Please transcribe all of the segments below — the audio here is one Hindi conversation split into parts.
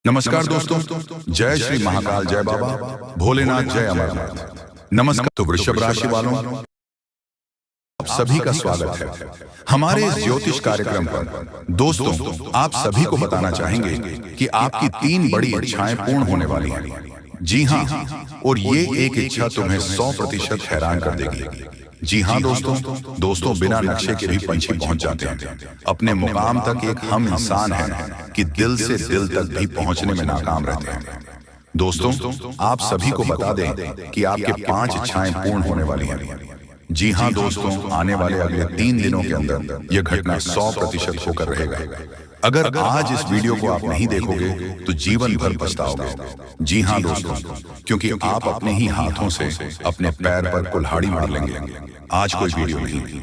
नमस्कार दोस्तों, जय श्री महाकाल, जय बाबा भोलेनाथ, जय अमरनाथ। नमस्कार। तो वृषभ राशि वालों, आप सभी का स्वागत है हमारे इस ज्योतिष कार्यक्रम पर। दोस्तों, आप सभी को बताना चाहेंगे कि आपकी 3 बड़ी इच्छाएं पूर्ण होने वाली हैं। जी हाँ, और ये एक इच्छा तुम्हें 100% हैरान कर देगी। जी हाँ दोस्तों, बिना नक्शे के भी पंछी पहुंच जाते हैं अपने मुकाम तक। एक हम इंसान हैं कि दिल से दिल तक भी पहुंचने में नाकाम रहते हैं। दोस्तों, आप सभी को बता दें कि आपके 5 इच्छाएं पूर्ण होने वाली हैं। जी हाँ दोस्तों, आने वाले अगले 3 दिनों के अंदर यह घटना 100% होकर रहेगा। अगर आज इस वीडियो को आप नहीं देखोगे तो जीवन भर पछताओगे। जी हाँ दोस्तों, क्योंकि आप अपने ही हाथों से अपने पैर पर कुल्हाड़ी मार लेंगे। आज कोई वीडियो नहीं,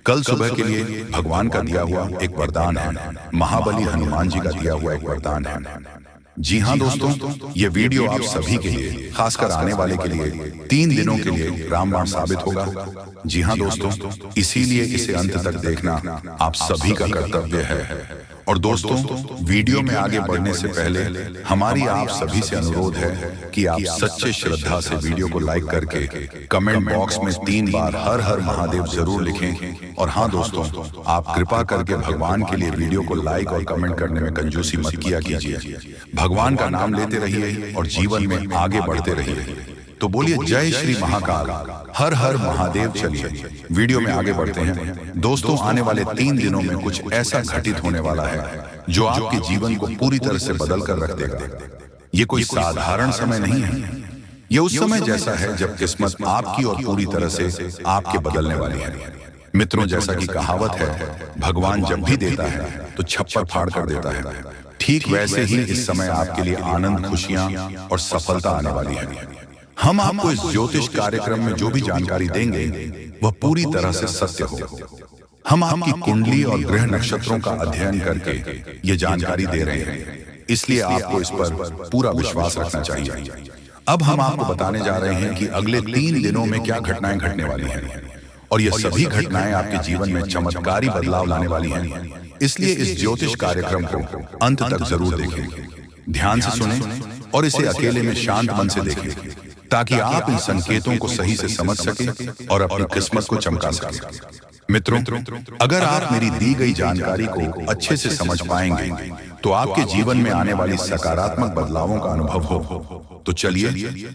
कल सुबह के लिए भगवान का दिया हुआ एक वरदान है, महाबली हनुमान जी का दिया हुआ एक वरदान है। जी हाँ दोस्तों, ये वीडियो आप सभी के लिए, खासकर आने वाले के लिए 3 दिनों के लिए रामबाण साबित होगा। जी हाँ दोस्तों, इसीलिए इसे अंत तक देखना आप सभी का कर्तव्य है। और दोस्तों, वीडियो में आगे बढ़ने से पहले हमारी आप सभी से अनुरोध है कि आप सच्चे श्रद्धा से वीडियो को लाइक करके कमेंट बॉक्स में 3 बार हर हर महादेव जरूर लिखें। और हाँ दोस्तों, आप कृपा करके भगवान के लिए वीडियो को लाइक और कमेंट करने में कंजूसी मत किया कीजिए। भगवान का नाम लेते रहिए और जीवन में आगे बढ़ते रहिए। तो बोलिए जय श्री महाकाल, हर हर महादेव। चलिए वीडियो में आगे बढ़ते हैं। दोस्तों, आने वाले 3 दिनों में कुछ ऐसा घटित होने वाला है जो आपके जीवन को पूरी तरह से बदल कर रख देगा। ये कोई साधारण समय नहीं है, ये उस समय जैसा है जब किस्मत आपकी और पूरी तरह से आपके बदलने वाली है। मित्रों, जैसा कि कहावत है, भगवान जब भी देता है तो छप्पर फाड़ कर देता है। ठीक वैसे ही इस समय आपके लिए आनंद, खुशियां और सफलता आने वाली है। हम आपको इस ज्योतिष कार्यक्रम में जो भी जानकारी देंगे वह पूरी तरह से सत्य हो। हम आपकी कुंडली और ग्रह नक्षत्रों का अध्ययन करके ये जानकारी दे रहे हैं, इसलिए आपको इस पर पूरा विश्वास रखना चाहिए। अब हम आपको बताने जा रहे हैं कि अगले 3 दिनों में क्या घटनाएं घटने वाली हैं, और ये सभी घटनाएं आपके जीवन में चमत्कारी बदलाव लाने वाली हैं। इसलिए इस ज्योतिष कार्यक्रम को अंत तक जरूर देखें, ध्यान से सुनें और इसे अकेले में शांत मन से देखें, ताकि आप इन संकेतों को सही से समझ सकें और अपनी किस्मत को चमका सकें। मित्रों, अगर आप मेरी दी गई जानकारी को अच्छे से समझ पाएंगे तो आपके जीवन में आने वाली सकारात्मक बदलावों का अनुभव हो। तो चलिए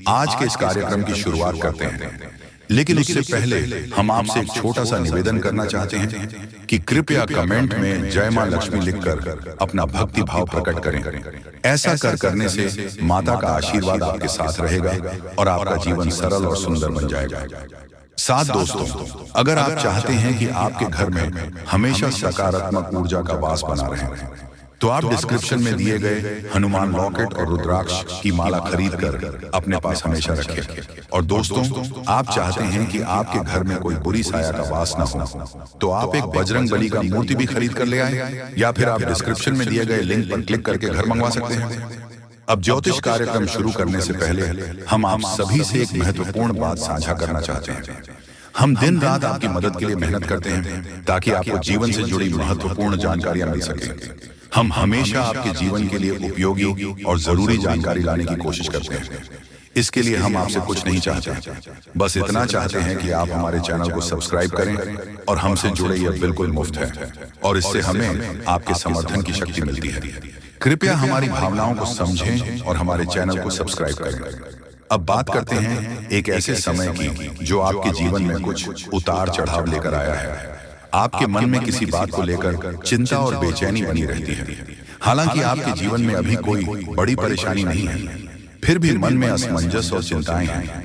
आज के इस कार्यक्रम की शुरुआत करते हैं। लेकिन उससे पहले हम आपसे एक छोटा सा निवेदन करना चाहते हैं कि कृपया कमेंट में जय मां लक्ष्मी लिखकर अपना भक्ति भाव प्रकट करें। ऐसा करने से माता का आशीर्वाद आपके साथ रहेगा और आपका जीवन सरल और सुंदर बन जाएगा। साथ दोस्तों, अगर आप चाहते हैं कि आपके घर में हमेशा सकारात्मक ऊर्जा का वास बना रहे तो आप डिस्क्रिप्शन में दिए गए हनुमान लॉकेट और रुद्राक्ष की माला खरीद कर अपने पास हमेशा रखें। और दोस्तों, आप चाहते हैं कि आपके घर में कोई बुरी साया का वास न हो तो आप एक बजरंग बली का मूर्ति भी खरीद कर ले आए, या फिर आप डिस्क्रिप्शन में दिए गए लिंक पर क्लिक करके घर मंगवा सकते हैं। अब ज्योतिष कार्यक्रम शुरू करने से पहले हम आप सभी से एक महत्वपूर्ण बात साझा करना चाहते हैं। हम दिन रात आपकी मदद के लिए मेहनत करते हैं ताकि आपको जीवन से जुड़ी महत्वपूर्ण जानकारियां मिल सके। हम हमेशा आपके जीवन के लिए उपयोगी और जरूरी जानकारी लाने की कोशिश करते हैं। इसके लिए हम आपसे कुछ नहीं चाहते, बस इतना चाहते हैं कि आप हमारे चैनल को सब्सक्राइब करें और हमसे जुड़े। यह बिल्कुल मुफ्त है और इससे हमें आपके समर्थन की शक्ति मिलती है। कृपया हमारी भावनाओं को समझें और हमारे चैनल को सब्सक्राइब करें। अब बात करते हैं एक ऐसे समय की जो आपके जीवन में कुछ उतार चढ़ाव लेकर आया है। आपके मन में किसी बात को लेकर चिंता और बेचैनी बनी रहती है। हालांकि आपके जीवन में अभी कोई बड़ी परेशानी नहीं है, फिर भी मन में असमंजस और चिंताएं हैं।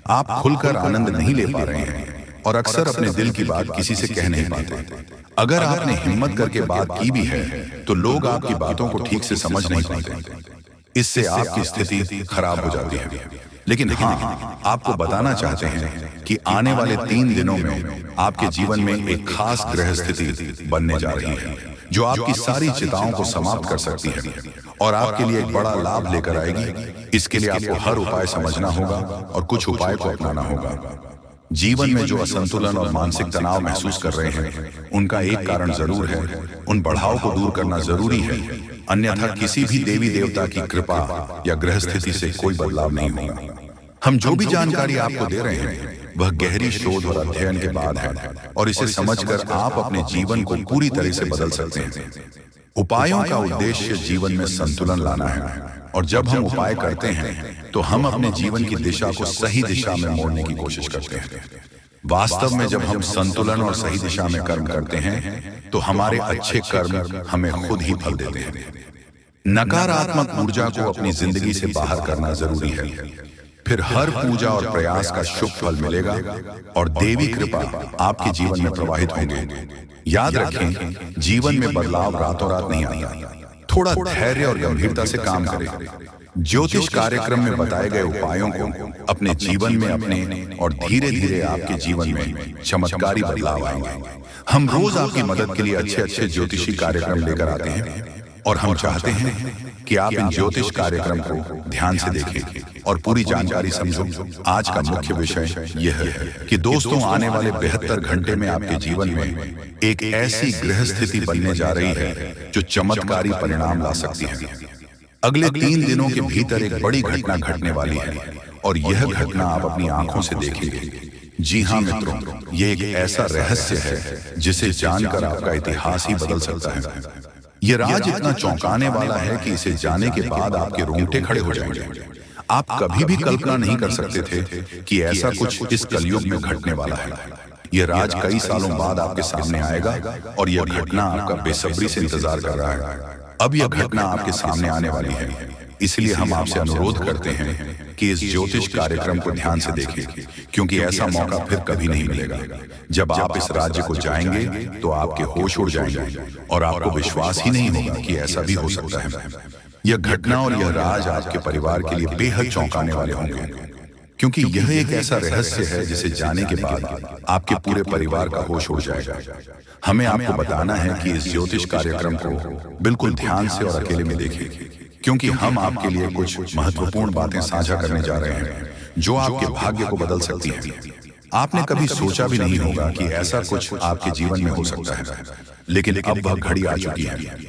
आप खुलकर आनंद नहीं ले पा रहे हैं और अक्सर अपने दिल की बात किसी से कह नहीं पाते। अगर आपने हिम्मत करके बात की भी है तो लोग आपकी बातों को ठीक से समझ नहीं पाते। इससे आपकी स्थिति खराब हो जाती है। लेकिन हाँ, आपको बताना चाहते हैं कि आने वाले 3 दिनों में आपके जीवन में एक खास ग्रह स्थिति बनने जा रही है जो आपकी सारी चिंताओं को समाप्त कर सकती है और आपके लिए एक बड़ा लाभ लेकर आएगी। इसके लिए आपको हर उपाय समझना होगा और कुछ उपाय को अपनाना होगा। जीवन में जो असंतुलन और मानसिक तनाव महसूस कर रहे हैं उनका एक कारण जरूर है, उन बढ़ाव को दूर करना जरूरी है। अन्यथा किसी भी देवी देवता की कृपा या ग्रह स्थिति से कोई बदलाव नहीं होगा। हम जो भी जानकारी आपको दे रहे हैं वह गहरी शोध और अध्ययन के बाद है और इसे समझकर आप अपने जीवन को पूरी तरह से बदल सकते हैं। उपायों का उद्देश्य जीवन में संतुलन लाना है और जब हम उपाय करते हैं तो हम अपने जीवन की दिशा को सही दिशा में मोड़ने की कोशिश करते हैं। वास्तव में जब हम संतुलन और सही दिशा में कर्म करते हैं तो हमारे अच्छे कर्म हमें खुद ही फल देते हैं। नकारात्मक ऊर्जा को अपनी जिंदगी से बाहर करना जरूरी है, फिर हर पूजा और प्रयास का शुभ फल मिलेगा और देवी कृपा आपके जीवन में प्रवाहित होंगे। याद रखें, जीवन में बदलाव रातों रात नहीं आता। थोड़ा धैर्य और गंभीरता से काम करें। ज्योतिष कार्यक्रम में बताए गए उपायों को अपने जीवन में अपने और धीरे धीरे आपके जीवन में चमत्कारी बदलाव आएंगे। हम रोज आपकी मदद के लिए अच्छे अच्छे ज्योतिषी कार्यक्रम लेकर आते हैं और हम चाहते हैं कि आप इन ज्योतिष कार्यक्रम को ध्यान से देखें और पूरी जानकारी समझो। आज का मुख्य विषय यह है कि दोस्तों, आने वाले 72 घंटे में आपके जीवन में एक ऐसी ग्रह स्थिति बनने जा रही है जो चमत्कारी परिणाम ला सकती है। अगले 3 दिनों के भीतर एक बड़ी घटना घटने वाली है और यह घटना आप अपनी आंखों से देखेंगे। जी हाँ मित्रों, ये एक ऐसा रहस्य है जिसे जानकर आपका इतिहास ही बदल सकता है। यह राज इतना चौंकाने वाला है कि इसे जाने के बाद आपके रोंगटे खड़े हो जाएंगे। आप कभी भी कल्पना नहीं कर सकते थे कि ऐसा कुछ इस कलयुग में घटने वाला है। यह राज कई सालों बाद आपके सामने आएगा और यह घटना आपका बेसब्री से इंतजार कर रहा है। अब यह घटना आपके सामने आने वाली है, इसलिए हम आपसे अनुरोध करते हैं कि इस ज्योतिष कार्यक्रम को ध्यान से देखें, क्योंकि ऐसा मौका फिर कभी नहीं मिलेगा। जब आप इस राज्य को जाएंगे तो आपके होश उड़ जाएंगे और आपको विश्वास ही नहीं होगा कि ऐसा भी हो सकता है। यह घटना और यह राज आपके परिवार के लिए बेहद चौंकाने वाले होंगे, क्योंकि यह एक ऐसा रहस्य है जिसे जाने के बाद आपके पूरे परिवार का होश उड़ जाएगा। हमें आपको बताना है कि इस ज्योतिष कार्यक्रम को बिल्कुल ध्यान से और अकेले में देखें, क्योंकि हम आपके लिए कुछ महत्वपूर्ण बातें साझा करने जा रहे हैं जो आपके भाग्य को बदल सकती हैं। आपने कभी सोचा भी नहीं होगा कि ऐसा कुछ आपके जीवन में हो सकता है, लेकिन अब वह घड़ी आ चुकी है।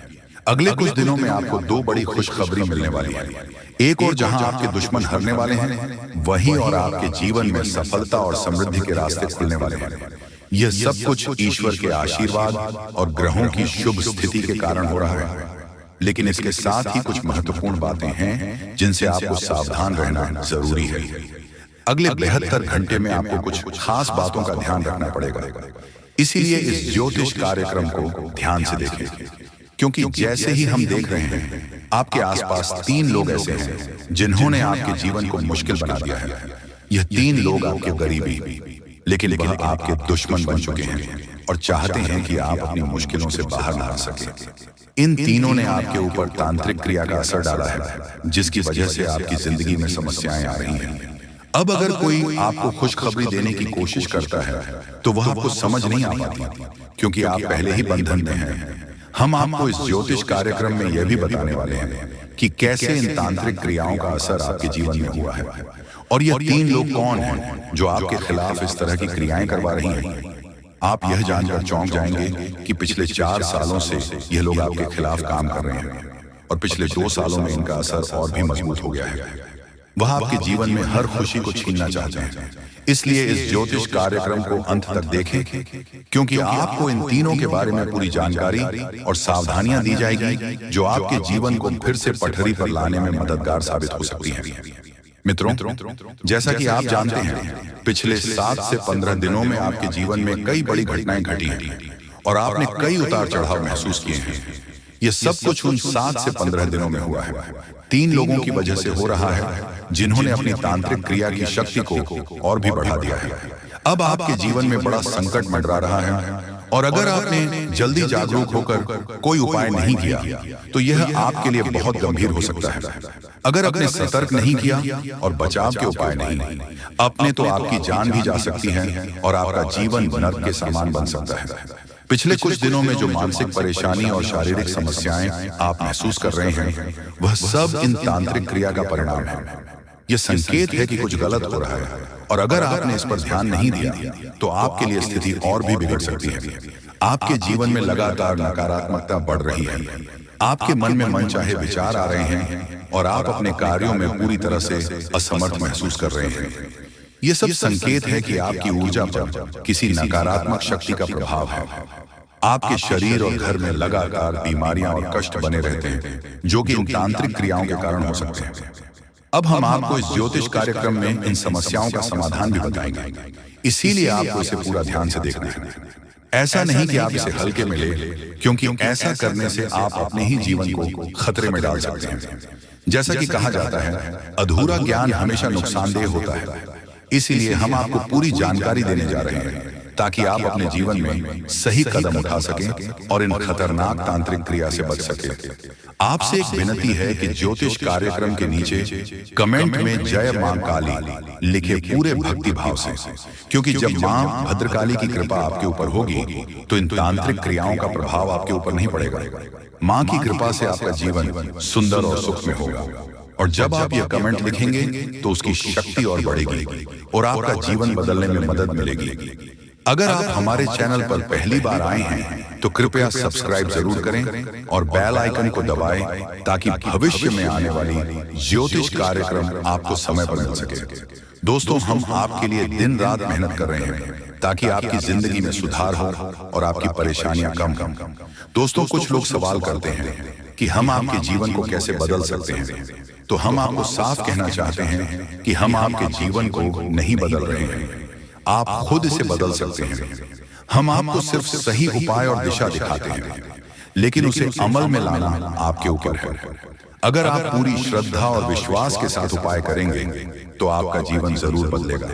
अगले कुछ दिनों में आपको 2 बड़ी खुशखबरी मिलने वाली है। एक और जहां आपके दुश्मन हारने वाले हैं, वहीं और आपके जीवन में सफलता और समृद्धि के रास्ते खुलने वाले हैं। यह सब कुछ ईश्वर के आशीर्वाद और ग्रहों की शुभ स्थिति के कारण हो रहा है, लेकिन इसके साथ ही कुछ महत्वपूर्ण बातें हैं जिनसे आपको सावधान रहना जरूरी है। अगले 72 घंटे में आपको कुछ खास बातों का ध्यान रखना पड़ेगा, इसीलिए इस ज्योतिष कार्यक्रम को ध्यान से देखें, क्योंकि जैसे ही हम देख रहे हैं आपके आसपास 3 लोग ऐसे हैं जिन्होंने आपके जीवन को मुश्किल बना दिया है। यह 3 लोग आपके करीबी, लेकिन वह आपके दुश्मन बन चुके हैं और चाहते हैं कि आप अपनी मुश्किलों से बाहर ना आ सके। इन तीनों ने आपके ऊपर तांत्रिक क्रिया का असर डाला है, जिसकी वजह से आपकी जिंदगी में समस्याएं आ रही हैं। अब अगर कोई आपको खुशखबरी देने की कोशिश करता है तो वह आपको समझ नहीं आ पाती, क्योंकि आप पहले ही बंधन में हैं। हम आपको इस ज्योतिष कार्यक्रम में यह भी बताने वाले हैं कि कैसे इन तांत्रिक क्रियाओं का असर आपके जीवन में हुआ है और ये 3 लोग कौन हैं जो आपके खिलाफ इस तरह की क्रियाएं करवा रही हैं। आप यह जानकर चौंक जाएंगे कि पिछले 4 सालों से यह लोग आपके खिलाफ काम कर रहे हैं और पिछले 2 सालों में इनका असर और भी मजबूत हो गया है। वह आपके जीवन में हर खुशी को छीनना चाहते हैं, इसलिए इस ज्योतिष कार्यक्रम को अंत तक देखें, क्योंकि आपको इन तीनों के बारे में पूरी जानकारी और सावधानियां दी जाएगी जो आपके जीवन को फिर से पटरी पर लाने में मददगार साबित हो सकती हैं। मित्रों, जैसा कि आप जानते हैं, पिछले 7 से 15 दिनों में आपके जीवन में कई बड़ी घटनाएं घटी हैं और आपने कई उतार चढ़ाव महसूस किए हैं। ये सब कुछ उन 7 से 15 दिनों में हुआ है। 3 लोगों की वजह से हो रहा है जिन्होंने अपनी तांत्रिक क्रिया की शक्ति को और भी बढ़ा दिया है। अब आपके जीवन में बड़ा संकट मंडरा रहा है और अगर आपने जल्दी जागरूक होकर कोई उपाय नहीं किया तो यह आपके लिए बहुत गंभीर हो सकता है। अगर आपने सतर्क नहीं किया और बचाव के उपाय नहीं अपने, तो आपकी जान भी जा सकती है और आपका जीवन नरक के समान बन सकता है। पिछले कुछ दिनों में जो मानसिक परेशानी और शारीरिक समस्याएं आप महसूस कर रहे हैं, वह सब इन तांत्रिक क्रिया का परिणाम है। यह संकेत है कि कुछ गलत हो रहा है और अगर आपने इस पर ध्यान नहीं दिया तो आपके लिए स्थिति और भी बिगड़ सकती है। आपके जीवन में लगातार नकारात्मकता बढ़ रही है। आपके मन में मनचाहे विचार आ रहे हैं और आप अपने कार्यों में पूरी तरह से असमर्थ महसूस कर रहे हैं। ये सब संकेत है कि आपकी ऊर्जा पर किसी नकारात्मक शक्ति का प्रभाव है। आपके शरीर और घर में लगातार बीमारियां और कष्ट बने रहते हैं, जो कि इन तांत्रिक क्रियाओं के कारण हो सकते हैं। अब हम आपको इस ज्योतिष कार्यक्रम में इन समस्याओं का समाधान भी बताएंगे, इसीलिए आपको इसे पूरा ध्यान से देखना है। ऐसा नहीं कि आप इसे हल्के में ले, क्योंकि ऐसा करने से आप अपने ही जीवन को खतरे में डाल सकते हैं। जैसा कि कहा जाता है, अधूरा ज्ञान हमेशा नुकसानदेह होता है। इसीलिए हम आपको पूरी जानकारी देने जा रहे हैं, ताकि आप अपने जीवन में सही कदम उठा सकें और इन खतरनाक तांत्रिक क्रिया से बच सकें। आपसे एक विनती है कि ज्योतिष कार्यक्रम के नीचे कमेंट में जय मां काली लिखे पूरे भक्ति भाव से, क्योंकि जब मां भद्रकाली की कृपा आपके ऊपर होगी तो इन तांत्रिक क्रियाओं का प्रभाव आपके ऊपर नहीं पड़ेगा। मां की कृपा से आपका जीवन सुंदर और सुख में होगा। और जब आप ये कमेंट लिखेंगे तो उसकी शक्ति और बढ़ेगी और आपका जीवन बदलने में मदद मिलेगी। अगर आप हमारे चैनल पर पहली बार आए हैं तो कृपया सब्सक्राइब जरूर करें और बेल आइकन को दबाएं, ताकि भविष्य में आने वाली ज्योतिष कार्यक्रम आपको समय पर मिल सके। दोस्तों, हम आपके लिए दिन रात मेहनत कर रहे हैं ताकि आपकी जिंदगी में सुधार हो और आपकी परेशानियां कम। दोस्तों, कुछ लोग सवाल करते हैं कि हम आपके जीवन को कैसे बदल सकते हैं, तो हम आपको साफ कहना चाहते हैं कि हम आपके जीवन को नहीं बदल रहे हैं, आप खुद इसे बदल सकते हैं। हम आपको सिर्फ सही उपाय और दिशा दिखाते हैं, लेकिन उसे अमल में लाना आपके ऊपर है। अगर आप पूरी श्रद्धा और विश्वास के साथ उपाय करेंगे तो आपका जीवन जरूर बदलेगा।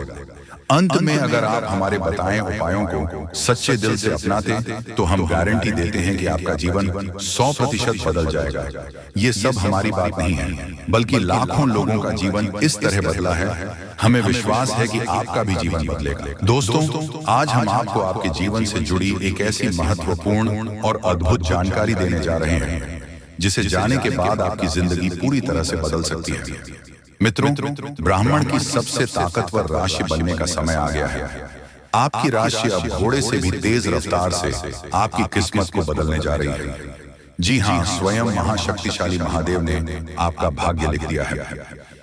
अंत में अगर आप हमारे बताए उपायों को सच्चे दिल से अपनाते तो हम गारंटी देते हैं कि आपका जीवन 100% बदल जाएगा। ये सब हमारी बात नहीं है, बल्कि लाखों लोगों का जीवन इस तरह बदला है। हमें विश्वास है कि आपका भी जीवन बदलेगा। दोस्तों, आज हम आपको आपके जीवन से जुड़ी एक ऐसी महत्वपूर्ण और अद्भुत जानकारी देने जा रहे हैं, जिसे जाने के बाद आपकी जिंदगी पूरी तरह से बदल सकती है। मित्रों, ब्राह्मण की सबसे ताकतवर राशि बनने का समय आ गया है। आपकी राशि अब घोड़े से भी तेज रफ्तार से आपकी किस्मत को बदलने जा रही है। जी हाँ, स्वयं महाशक्तिशाली महादेव ने आपका भाग्य लिख दिया है।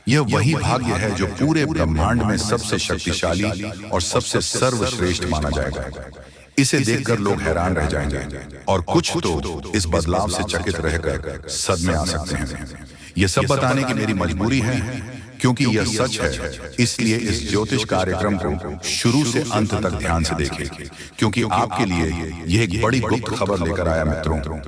यह वही भाग्य है जो पूरे ब्रह्मांड में सबसे शक्तिशाली और सबसे सर्वश्रेष्ठ माना जाएगा। इसे देखकर लोग हैरान रह जाएंगे और कुछ तो इस बदलाव से चकित रहकर सदमे आ सकते हैं। यह सब बताने की मेरी मजबूरी है, क्योंकि यह सच है। इसलिए इस ज्योतिष कार्यक्रम को शुरू से अंत तक ध्यान से देखें, क्योंकि आपके लिए यह एक बड़ी गुप्त खबर लेकर आया। मित्रों,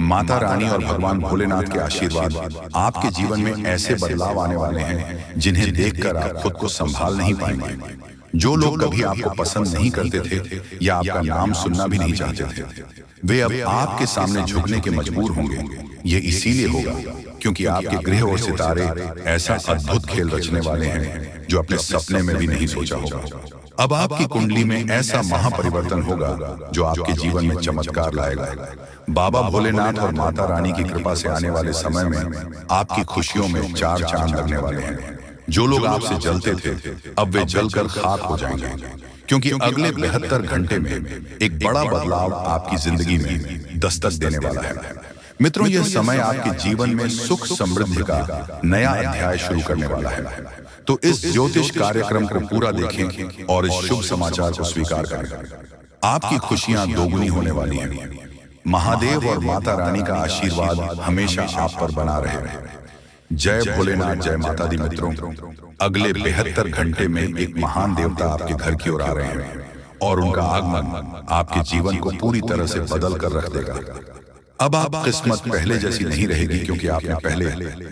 माता रानी और भगवान भोलेनाथ के आशीर्वाद आपके जीवन में ऐसे बदलाव आने वाले हैं जिन्हें देखकर आप खुद को संभाल नहीं पाएंगे। जो लोग कभी आपको पसंद नहीं करते थे या आपका नाम सुनना भी नहीं चाहते थे, वे अब आपके सामने झुकने के मजबूर होंगे। ये इसीलिए होगा क्योंकि आपके ग्रह और सितारे ऐसा अद्भुत खेल रचने वाले हैं जो अपने सपने में भी नहीं सोचा होगा। अब आपकी कुंडली में ऐसा महापरिवर्तन होगा जो आपके जीवन में चमत्कार लाएगा। बाबा भोलेनाथ और माता रानी की कृपा से आने वाले समय में आपकी खुशियों में चार चांद लगने वाले हैं। जो लोग आपसे जलते थे अब वे जलकर खाक हो जाएंगे, क्योंकि अगले 72 घंटे में एक बड़ा बदलाव आपकी जिंदगी में दस्तक देने वाला है। मित्रों, यह समय आपके जीवन में सुख समृद्धि का नया अध्याय शुरू करने वाला है। तो इस ज्योतिष कार्यक्रम को पूरा देखें और इस शुभ समाचार को स्वीकार करें। आपकी खुशियां दोगुनी होने वाली हैं। महादेव और माता रानी का आशीर्वाद हमेशा आप पर बना रहे। जय भोलेनाथ, जय माता दी। मित्रों, अगले 72 घंटे में एक महान देवता आपके घर की ओर आ रहे हैं और उनका आगमन आपके जीवन को पूरी तरह से बदल कर रख देगा। अब आप किस्मत पहले जैसी नहीं रहेगी, क्योंकि आपने पहले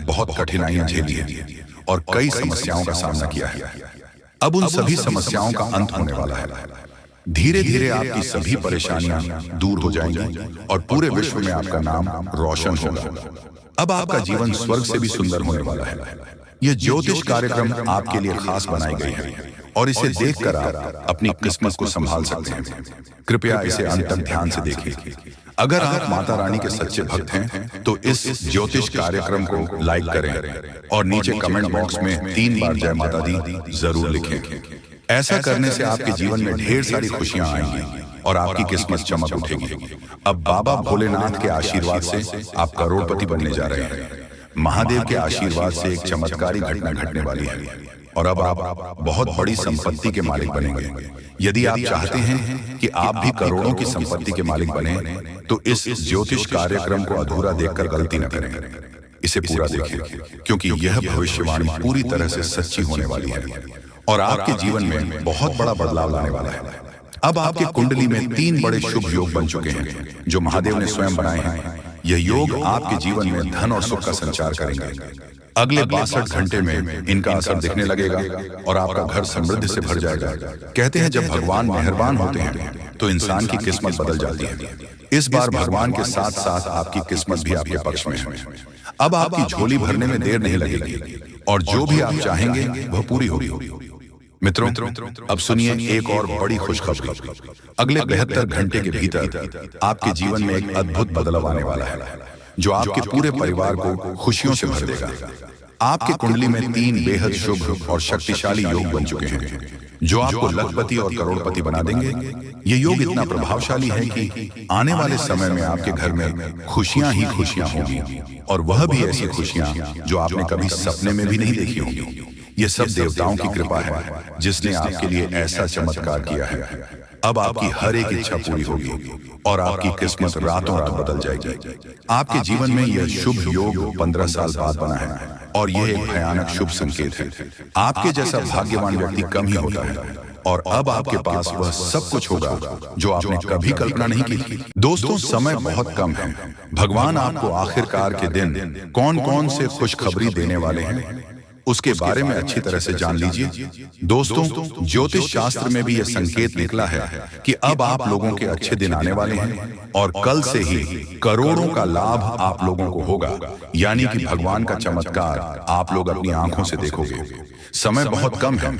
बहुत कठिनाइयां झेली हैं और कई समस्याओं का सामना किया है। अब उन सभी समस्याओं का अंत होने वाला है। धीरे धीरे आपकी सभी परेशानियां दूर हो जाएंगी और पूरे विश्व में आपका नाम रोशन होगा। अब आपका जीवन स्वर्ग से भी सुंदर होने वाला है। यह ज्योतिष कार्यक्रम आपके लिए खास बनाई गई है और इसे देखकर आप अपनी किस्मत को संभाल सकते हैं। कृपया इसे अंत तक ध्यान से देखिए। अगर आप माता रानी के सच्चे भक्त हैं तो इस ज्योतिष कार्यक्रम को लाइक करें और नीचे कमेंट बॉक्स में 3 बार जय माता दी जरूर लिखें। ऐसा करने से आपके जीवन में ढेर सारी खुशियां आएंगी और आपकी किस्मत चमक उठेगी। अब बाबा भोलेनाथ के आशीर्वाद से आप करोड़पति बनने जा रहे हैं। महादेव के आशीर्वाद से एक चमत्कारी घटना घटने वाली है और अब आप बहुत बड़ी संपत्ति के मालिक बनेंगे। यदि आप चाहते हैं कि आप भी करोड़ों की संपत्ति के मालिक बने, तो इस ज्योतिष कार्यक्रम को अधूरा देखकर गलती न करें। इसे पूरा देखें, क्योंकि यह भविष्यवाणी पूरी तरह से सच्ची होने वाली है और आपके जीवन में बहुत बड़ा बदलाव लाने वाला है। अब आपके कुंडली में 3 बड़े शुभ योग बन चुके हैं जो महादेव ने स्वयं बनाए हैं। यह योग आपके जीवन में धन और सुख का संचार करेंगे। अगले 62 घंटे में इनका असर दिखने लगेगा और आपका घर समृद्धि से भर जाएगा। कहते हैं जब भगवान मेहरबान होते हैं तो इंसान की किस्मत बदल जाती है। इस बार भगवान के साथ साथ आपकी किस्मत भी आपके पक्ष में है। अब आपकी झोली भरने में देर नहीं लगेगी और जो भी आप चाहेंगे वह पूरी होगी। मित्रों, अब सुनिए एक और बड़ी खुशखबरी। अगले 72 घंटे के भीतर आपके जीवन में एक अद्भुत बदलाव आने वाला है जो आपके पूरे परिवार को खुशियों से भर देगा। आपके कुंडली में 3 बेहद शुभ और शक्तिशाली योग बन चुके हैं जो आपको लखपति और करोड़पति बना देंगे। ये योग इतना प्रभावशाली है कि आने वाले समय में आपके घर में खुशियां ही खुशियां होंगी और वह भी ऐसी खुशियां जो आपने कभी सपने में भी नहीं देखी होंगी। ये सब देवताओं की कृपा है जिसने आपके लिए ऐसा चमत्कार किया है। अब आपकी हर एक इच्छा पूरी होगी और आपकी किस्मत रातों रात बदल जाएगी। आपके जीवन में यह शुभ योग 15 साल बाद बना है और यह एक भयानक शुभ संकेत है। आपके जैसा भाग्यवान व्यक्ति कम ही होता है और अब आपके पास वह सब कुछ होगा जो आपने कभी कल्पना नहीं की थी। दोस्तों, समय बहुत कम है। भगवान आपको आखिरकार के दिन कौन कौन से खुशखबरी देने वाले हैं उसके बारे में अच्छी तरह से जान लीजिए। दोस्तों, ज्योतिष शास्त्र में भी यह संकेत निकला है कि अब आप लोगों के अच्छे दिन आने वाले हैं और कल से ही करोड़ों का लाभ आप लोगों को होगा। यानी कि भगवान का चमत्कार आप लोग अपनी आंखों से देखोगे। समय बहुत कम है।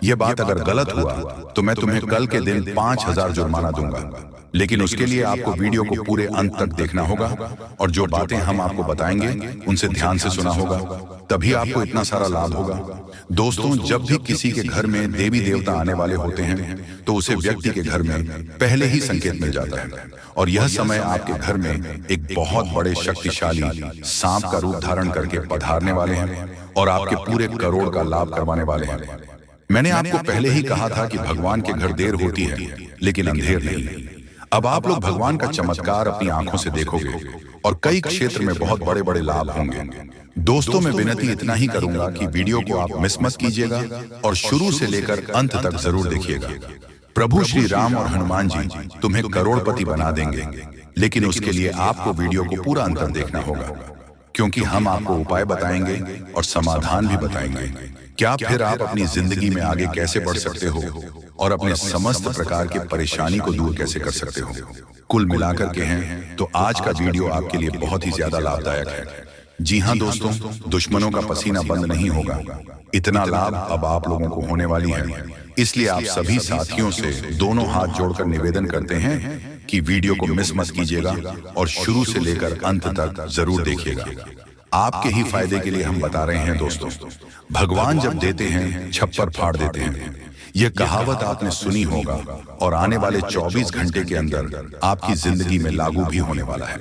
यह बात अगर गलत हुआ तो मैं तुम्हें कल के दिन 5000 जुर्माना दूंगा, लेकिन उसके लिए आपको वीडियो को पूरे अंत तक देखना होगा और जो बातें हम आपको बताएंगे उनसे ध्यान से सुना होगा, तभी आपको इतना सारा लाभ होगा। दोस्तों, जब भी किसी के घर में देवी देवता आने वाले होते हैं तो उसे व्यक्ति के घर में पहले ही संकेत मिल जाता है और यह समय आपके घर में एक बहुत बड़े शक्तिशाली सांप का रूप धारण करके पधारने वाले हैं और आपके पूरे करोड़ का लाभ करवाने वाले हैं। मैंने आपको पहले ही कहा था कि भगवान के घर देर होती है लेकिन अंधेर नहीं। अब आप लोग भगवान का चमत्कार अपनी आंखों से देखोगे और कई क्षेत्र में बहुत बड़े बड़े लाभ होंगे। दोस्तों, मैं विनती इतना ही करूंगा कि वीडियो को आप मिस मत कीजिएगा और शुरू से लेकर अंत तक जरूर देखिएगा। प्रभु श्री राम और हनुमान जी तुम्हें करोड़पति बना देंगे, लेकिन उसके लिए आपको वीडियो को पूरा अंत देखना होगा, क्योंकि हम आपको उपाय बताएंगे और समाधान भी बताएंगे। क्या फिर आप अपनी जिंदगी में आगे कैसे बढ़ सकते हो और अपने समस्त प्रकार की परेशानी को दूर कैसे कर सकते हो। कुल मिलाकर के हैं तो आज का वीडियो आपके लिए बहुत ही ज्यादा लाभदायक है। जी हाँ दोस्तों, दुश्मनों का पसीना बंद नहीं होगा। इतना लाभ अब आप लोगों को होने वाली है। इसलिए आप सभी साथियों से दोनों हाथ जोड़कर निवेदन करते हैं कि वीडियो को मिस मत कीजिएगा और शुरू से लेकर अंत तक जरूर देखिएगा। आपके ही फायदे के लिए हम बता रहे हैं दोस्तों। भगवान जब देते हैं छप्पर फाड़ देते हैं, यह कहावत आपने सुनी होगा और आने वाले 24 घंटे के अंदर आपकी जिंदगी में लागू भी होने वाला है।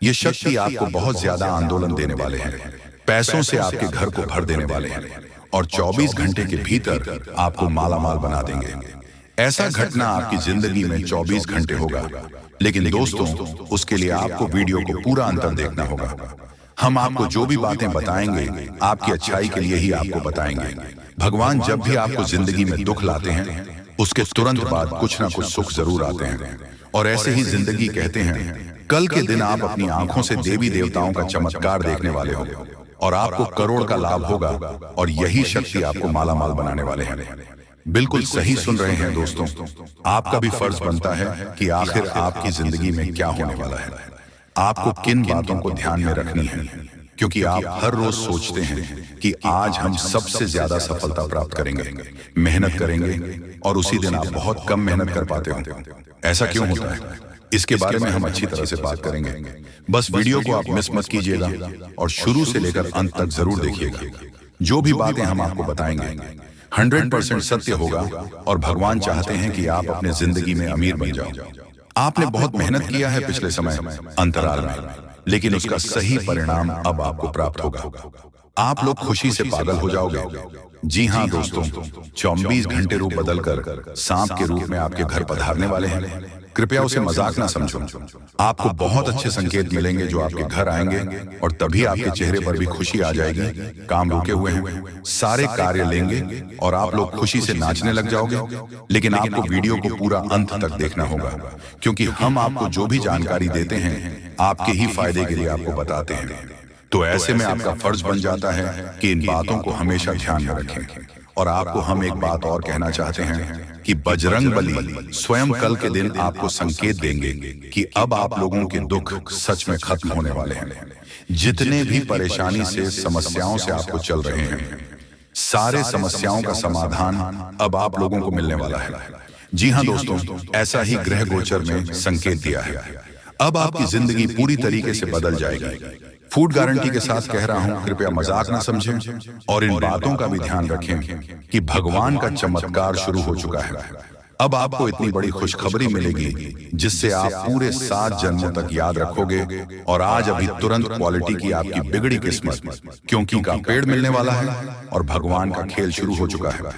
ये शक्ति आपको बहुत ज्यादा आंदोलन देने वाले हैं, पैसों से आपके घर को भर देने वाले हैं और 24 घंटे के भीतर आपको मालामाल बना देंगे। ऐसा घटना आपकी जिंदगी में 24 घंटे होगा, लेकिन दोस्तों उसके लिए आपको वीडियो को पूरा अंतर देखना होगा। हम आपको जो भी बातें बताएंगे आपकी अच्छाई के लिए ही आपको बताएंगे। भगवान जब भी आपको जिंदगी में दुख लाते हैं उसके तुरंत बाद कुछ ना कुछ सुख जरूर आते हैं और ऐसे ही जिंदगी कहते हैं। कल के दिन आप अपनी आंखों से देवी देवताओं का चमत्कार देखने वाले हो और आपको करोड़ का लाभ होगा और यही शक्ति आपको मालामाल बनाने वाले हैं। बिल्कुल सही सुन रहे हैं दोस्तों। आपका भी फर्ज बनता है कि आखिर आपकी जिंदगी में क्या होने वाला है, आपको किन बातों को ध्यान में रखनी है, क्योंकि आप हर रोज सोचते हैं कि आज हम सबसे ज्यादा सफलता प्राप्त करेंगे, मेहनत करेंगे और उसी दिन आप बहुत कम मेहनत कर पाते हो। ऐसा क्यों होता है, इसके बारे में हम अच्छी तरह से बात करेंगे। बस वीडियो को आप मिस मत कीजिएगा और शुरू से लेकर अंत तक जरूर देखिएगा। जो भी बातें हम आपको बताएंगे 100% सत्य होगा और भगवान चाहते हैं कि आप अपने जिंदगी में अमीर बन जाओ। आपने बहुत मेहनत किया है पिछले समय अंतराल में, लेकिन उसका सही परिणाम अब आपको प्राप्त होगा। आप लोग खुशी से पागल हो जाओगे। जी हाँ दोस्तों, 24 घंटे रूप बदलकर सांप के रूप में आपके घर पधारने वाले हैं। कृपया उसे मजाक ना समझो। आपको बहुत अच्छे संकेत मिलेंगे जो आपके घर आएंगे और तभी आपके चेहरे पर भी खुशी आ जाएगी। काम रुके हुए हैं, सारे कार्य लेंगे और आप लोग खुशी से नाचने लग जाओगे। लेकिन आपको वीडियो को पूरा अंत तक देखना होगा, क्योंकि हम आपको जो भी जानकारी देते हैं आपके ही फायदे के लिए आपको बताते हैं। तो ऐसे में आपका फर्ज बन जाता है कि इन बातों को हमेशा ध्यान में रखें। और आपको हम एक बात और कहना चाहते हैं कि बजरंग बली स्वयं कल के दिन आपको संकेत देंगे कि अब आप लोगों के दुख सच में खत्म होने वाले हैं। जितने भी परेशानी से, समस्याओं से आपको चल रहे हैं, सारे समस्याओं का समाधान अब आप लोगों को मिलने वाला है। जी हाँ दोस्तों, ऐसा ही ग्रह गोचर में संकेत दिया है। अब आपकी जिंदगी पूरी तरीके से बदल जाएगी। फूड गारंटी के साथ कह रहा हूं, कृपया मजाक ना समझें और इन बातों का भी ध्यान रखें कि भगवान का चमत्कार शुरू हो चुका है। अब आपको इतनी बड़ी खुशखबरी मिलेगी जिससे आप पूरे 7 जन्मों तक याद रखोगे। और आज अभी तुरंत क्वालिटी की आपकी बिगड़ी किस्मत क्योंकि का पेड़ मिलने वाला है और भगवान का खेल शुरू हो चुका है।